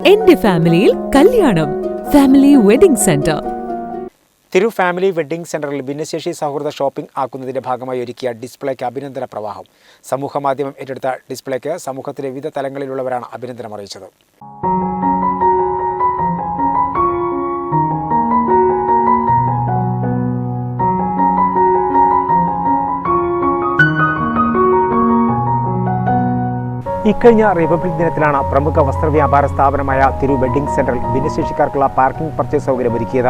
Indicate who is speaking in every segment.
Speaker 1: എന്റെ ഫാമിലിയിൽ കല്യാണം ഫാമിലി വെഡിംഗ് സെന്റർ.
Speaker 2: തിരു ഫാമിലി വെഡിംഗ് സെന്ററിൽ ഭിന്നശേഷി സൗഹൃദ ഷോപ്പിംഗ് ആക്കുന്നതിന്റെ ഭാഗമായി ഒരുക്കിയ ഡിസ്പ്ലേക്ക് അഭിനന്ദന പ്രവാഹം. സമൂഹമാധ്യമം ഏറ്റെടുത്ത ഡിസ്പ്ലേക്ക് സമൂഹത്തിലെ വിവിധ തലങ്ങളിലുള്ളവരാണ് അഭിനന്ദനം അറിയിച്ചത്. ഇക്കഴിഞ്ഞ റിപ്പബ്ലിക് ദിനത്തിലാണ് പ്രമുഖ വസ്ത്രവ്യാപാര സ്ഥാപനമായ തിരു വെഡിംഗ് സെന്ററിൽ ഭിന്നശേഷിക്കാർക്കുള്ള പാർക്കിംഗ് പർച്ചേസ് സൗകര്യം ഒരുക്കിയത്.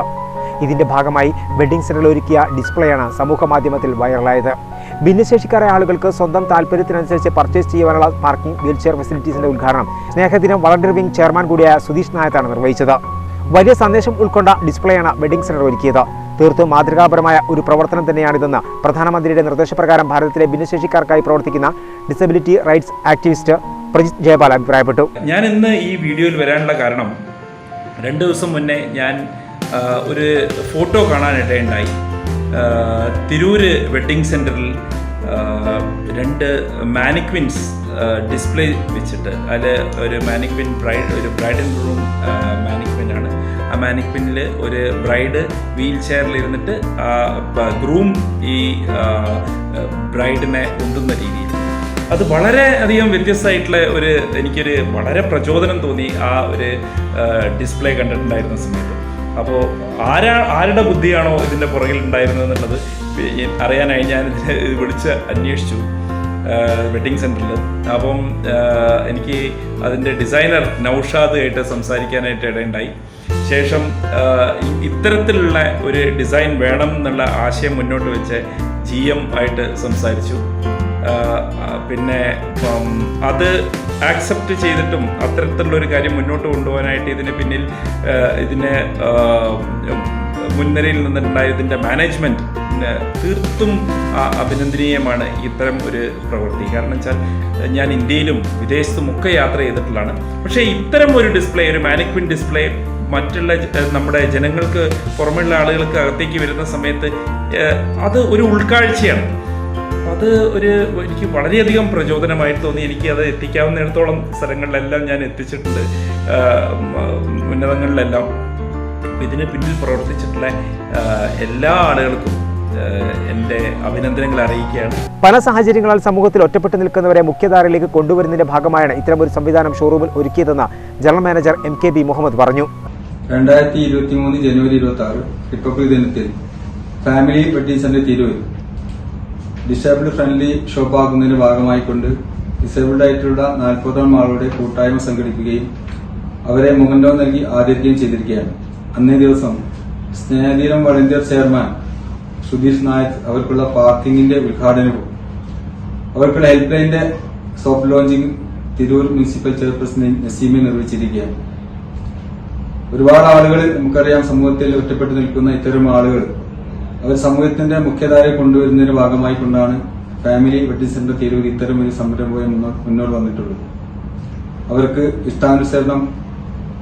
Speaker 2: ഇതിന്റെ ഭാഗമായി വെഡിംഗ് സെന്ററിൽ ഒരുക്കിയ ഡിസ്പ്ലേയാണ് സമൂഹ മാധ്യമത്തിൽ വൈറലായത്. ഭിന്നശേഷിക്കാരായ ആളുകൾക്ക് സ്വന്തം താല്പര്യത്തിനനുസരിച്ച് പർച്ചേസ് ചെയ്യുവാനുള്ള പാർക്കിംഗ് വീൽചെയർ ഫെസിലിറ്റീസിന്റെ ഉദ്ഘാടനം സ്നേഹദിനം വളണ്ടിയർ വിംഗ് ചെയർമാൻ കൂടിയായ സുധീഷ് നായത്താണ് നിർവഹിച്ചത്. വലിയ സന്ദേശം ഉൾക്കൊണ്ട ഡിസ്പ്ലേയാണ് വെഡിംഗ് സെന്റർ ഒരുക്കിയത്. തീർത്തും മാതൃകാപരമായ ഒരു പ്രവർത്തനം തന്നെയാണിതെന്ന് പ്രധാനമന്ത്രിയുടെ നിർദ്ദേശപ്രകാരം ഭാരതത്തിലെ ഭിന്നശേഷിക്കാർക്കായി പ്രവർത്തിക്കുന്ന disability rights activist Prajith Jayapal അഭിപ്രായപ്പെട്ടു.
Speaker 3: ഞാൻ ഇന്ന് ഈ വീഡിയോയിൽ വരാനുള്ള കാരണം 2 ദിവസം മുന്നേ ഞാൻ ഒരു ഫോട്ടോ കാണാനിടയുണ്ടായി. തിരൂര് വെഡിങ് സെൻറ്ററിൽ 2 മാനിക്വിൻസ് ഡിസ്പ്ലേ വെച്ചിട്ട് അതിൽ ഒരു മാനിക്വിൻ ഒരു ബ്രൈഡ് ആൻഡ് ഗ്രൂം മാനിക്വിനാണ്. ആ മാനിക്വിനിൽ ഒരു ബ്രൈഡ് വീൽ ചെയറിൽ ഇരുന്നിട്ട് ഗ്രൂം ഈ ബ്രൈഡിനെ ഉന്തുന്ന രീതിയിൽ അത് വളരെ അധികം വ്യത്യസ്തമായിട്ടുള്ള എനിക്കൊരു വളരെ പ്രചോദനം തോന്നി ആ ഒരു ഡിസ്പ്ലേ കണ്ടിട്ടുണ്ടായിരുന്ന സമയത്ത്. അപ്പോൾ ആരുടെ ബുദ്ധിയാണോ ഇതിൻ്റെ പുറകിൽ ഉണ്ടായിരുന്നത് എന്നുള്ളത് അറിയാനായി ഞാൻ ഇതിനെ വിളിച്ച് അന്വേഷിച്ചു വെഡിങ് സെൻറ്ററിൽ. അപ്പം എനിക്ക് അതിൻ്റെ ഡിസൈനർ നൗഷാദ് ആയിട്ട് സംസാരിക്കാനായിട്ട് ഇടയുണ്ടായി. ശേഷം ഇത്തരത്തിലുള്ള ഒരു ഡിസൈൻ വേണം എന്നുള്ള ആശയം മുന്നോട്ട് വെച്ച് GM ആയിട്ട് സംസാരിച്ചു. പിന്നെ അത് ആക്സെപ്റ്റ് ചെയ്തിട്ടും അത്തരത്തിലുള്ളൊരു കാര്യം മുന്നോട്ട് കൊണ്ടുപോകാനായിട്ട് ഇതിന് പിന്നിൽ ഇതിനെ മുൻനിരയിൽ നിന്നുണ്ടായ ഇതിൻ്റെ മാനേജ്മെൻറ്റ് തീർത്തും അഭിനന്ദനീയമാണ് ഇത്തരം ഒരു പ്രവൃത്തി. കാരണം വെച്ചാൽ ഞാൻ ഇന്ത്യയിലും വിദേശത്തും ഒക്കെ യാത്ര ചെയ്തിട്ടുള്ളതാണ്. പക്ഷേ ഇത്തരം ഒരു ഡിസ്പ്ലേ, ഒരു മാനിക്വിൻ ഡിസ്പ്ലേ മറ്റുള്ള നമ്മുടെ ജനങ്ങൾക്ക് പുറമെയുള്ള ആളുകൾക്ക് അകത്തേക്ക് വരുന്ന സമയത്ത് അത് ഒരു ഉൾക്കാഴ്ചയാണ്. അത് എനിക്ക് വളരെയധികം പ്രചോദനമായിട്ട് തോന്നി. എനിക്ക് അത് എത്തിക്കാവുന്നിടത്തോളം സ്ഥലങ്ങളിലെല്ലാം ഞാൻ എത്തിച്ചിട്ടുണ്ട്, ഉന്നതങ്ങളിലെല്ലാം. ഇതിന് പിന്നിൽ പ്രവർത്തിച്ചിട്ടുള്ള എല്ലാ ആളുകൾക്കും എൻ്റെ അഭിനന്ദനങ്ങൾ അറിയിക്കുകയാണ്.
Speaker 2: പല സാഹചര്യങ്ങളാൽ സമൂഹത്തിൽ ഒറ്റപ്പെട്ടു നിൽക്കുന്നവരെ മുഖ്യധാരയിലേക്ക് കൊണ്ടുവരുന്നതിന്റെ ഭാഗമായാണ് ഇത്തരമൊരു സംവിധാനം ഷോറൂമിൽ ഒരുക്കിയതെന്ന് ജനറൽ മാനേജർ MKB മുഹമ്മദ് പറഞ്ഞു.
Speaker 4: 2023 ജനുവരി 26 റിപ്പബ്ലിക് ദിനത്തിൽ family wedding centre Tirur disabled friendly ഷോപ്പാക്കുന്നതിന്റെ ഭാഗമായിക്കൊണ്ട് ഡിസേബിൾഡ് ആയിട്ടുള്ള 40ഓളം ആളുകളുടെ കൂട്ടായ്മ സംഘടിപ്പിക്കുകയും അവരെ മൊമെന്റോ നൽകി ആദരിക്കുകയും ചെയ്തിരിക്കുകയാണ്. അന്നേ ദിവസം സ്നേഹദിനം വളണ്ടിയർ ചെയർമാൻ സുധീഷ് നായക് അവർക്കുള്ള പാർക്കിംഗിന്റെ ഉദ്ഘാടനവും അവർക്കുള്ള ഹെൽപ്പ് ലൈനിന്റെ soft launching Tirur municipal chairperson Naseema നിർവഹിച്ചിരിക്കുകയാണ്. ഒരുപാട് ആളുകൾ നമുക്കറിയാം, സമൂഹത്തിൽ ഒറ്റപ്പെട്ടു നിൽക്കുന്ന ഇത്തരം ആളുകൾ അവർ സമൂഹത്തിന്റെ മുഖ്യധാരയെ കൊണ്ടുവരുന്നതിന്റെ ഭാഗമായി കൊണ്ടാണ് ഫാമിലി വെഡിംഗ് സെന്റർ തിരൂർ ഇത്തരം ഒരു സംരംഭം മുന്നോട്ട് വന്നിട്ടുള്ളത്. അവർക്ക് ഇഷ്ടാനുസരണം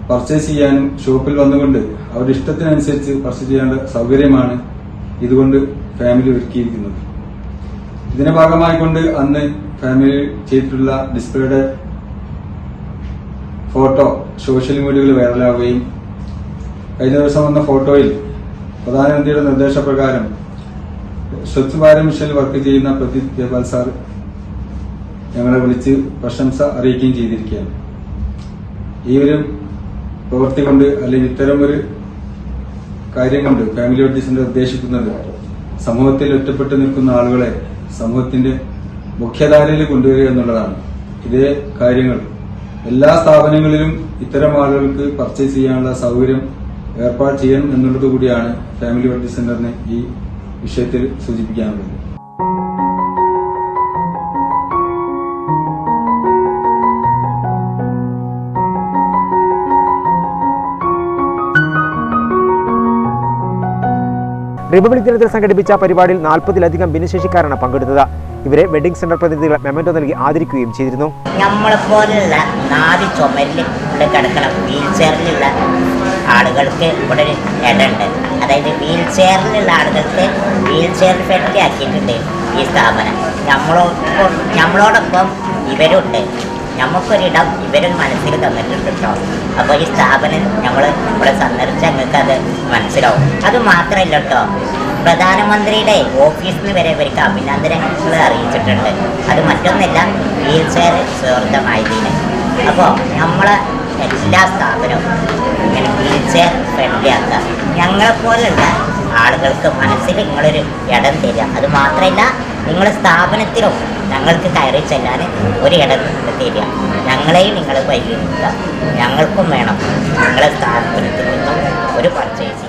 Speaker 4: പർച്ചേസ് ചെയ്യാനും ഷോപ്പിൽ വന്നുകൊണ്ട് അവരുടെ ഇഷ്ടത്തിനനുസരിച്ച് പർച്ചേസ് ചെയ്യേണ്ട സൗകര്യമാണ് ഇതുകൊണ്ട് ഫാമിലി ഒരുക്കിയിരിക്കുന്നത്. ഇതിന്റെ ഭാഗമായിക്കൊണ്ട് അന്ന് ഫാമിലി ചെയ്തിട്ടുള്ള ഡിസ്പ്ലേയുടെ ഫോട്ടോ സോഷ്യൽ മീഡിയയിൽ വൈറലാവുകയും കഴിഞ്ഞ ദിവസം വന്ന ഫോട്ടോയിൽ പ്രധാനമന്ത്രിയുടെ നിർദ്ദേശപ്രകാരം സ്വച്ഛ് ഭാരത് മിഷനിൽ വർക്ക് ചെയ്യുന്ന പ്രജിത് ജയപാൽ സാർ ഞങ്ങളെ വിളിച്ച് പ്രശംസ അറിയിക്കുകയും ചെയ്തിരിക്കുകയാണ്. ഈ ഒരു പ്രവൃത്തി കൊണ്ട് അല്ലെങ്കിൽ ഇത്തരം ഒരു കാര്യം കൊണ്ട് ഫാമിലി വെഡിംഗ് സെന്റർ ഉദ്ദേശിക്കുന്നത് സമൂഹത്തിൽ ഒറ്റപ്പെട്ടു നിൽക്കുന്ന ആളുകളെ സമൂഹത്തിന്റെ മുഖ്യധാരയിൽ കൊണ്ടുവരിക എന്നുള്ളതാണ്. ഇതേ കാര്യങ്ങൾ എല്ലാ സ്ഥാപനങ്ങളിലും ഇത്തരം ആളുകൾക്ക് പർച്ചേസ് ചെയ്യാനുള്ള സൗകര്യം ഏർപ്പാട് ചെയ്യണം എന്നുള്ളത് കൂടിയാണ് ഫാമിലി വെഡിംഗ് സെന്ററിന് ഈ വിഷയത്തിൽ സൂചിപ്പിക്കാനുള്ളത്.
Speaker 2: റിപ്പബ്ലിക് ദിനത്തിൽ സംഘടിപ്പിച്ച പരിപാടിയിൽ 40-ലധികം ഭിന്നശേഷിക്കാരാണ് പങ്കെടുത്തത്. ഇവരെ വെഡിംഗ് സെന്റർ പ്രതിനിധികൾ മെമന്റോ നൽകി ആദരിക്കുകയും ചെയ്തിരുന്നു.
Speaker 5: നമ്മളെപ്പോലുള്ള 4 ചുമരിൽ കിടക്കണം വീൽ ചെയറിലുള്ള ആളുകൾക്ക് ഇവിടെ ഒരു ഇടമുണ്ട്. അതായത് വീൽ ചെയറിലുള്ള ആളുകൾക്ക് വീൽ ചെയർ ഫെറ്റി ആക്കിയിട്ടുണ്ട് ഈ സ്ഥാപനം. നമ്മളോടൊപ്പം ഇവരുണ്ട്. നമുക്കൊരിടം ഇവരും മനസ്സിൽ തന്നിട്ടുണ്ട് കേട്ടോ. അപ്പോൾ ഈ സ്ഥാപനം ഇവിടെ സന്ദർശിച്ചാൽ നിങ്ങൾക്ക് അത് മനസ്സിലാവും. അത് മാത്രമല്ല കേട്ടോ, പ്രധാനമന്ത്രിയുടെ ഓഫീസിൽ നിന്ന് വരെ ഇവർക്ക് അഭിനന്ദനങ്ങൾ അറിയിച്ചിട്ടുണ്ട്. അത് മറ്റൊന്നല്ല, വീൽ ചെയർ സ്വാർത്ഥമായതിന്. അപ്പോൾ നമ്മളെ എല്ലാ സ്ഥാപനവും ഇങ്ങനെ വീൽ ചെയർ ഫ്രണ്ട്ലി ആക്കുക. ഞങ്ങളെപ്പോലുള്ള ആളുകൾക്ക് മനസ്സിൽ നിങ്ങളൊരു ഇടം തരിക. അത് മാത്രമല്ല, നിങ്ങളുടെ സ്ഥാപനത്തിലും ഞങ്ങൾക്ക് കയറി ചെല്ലാൻ ഒരു ഇടം തരിക. ഞങ്ങളെയും നിങ്ങൾ പരിഗണിക്കുക. ഞങ്ങൾക്കും വേണം നിങ്ങളെ സ്ഥാപനത്തിൽ നിന്നും ഒരു പർച്ചേസ്.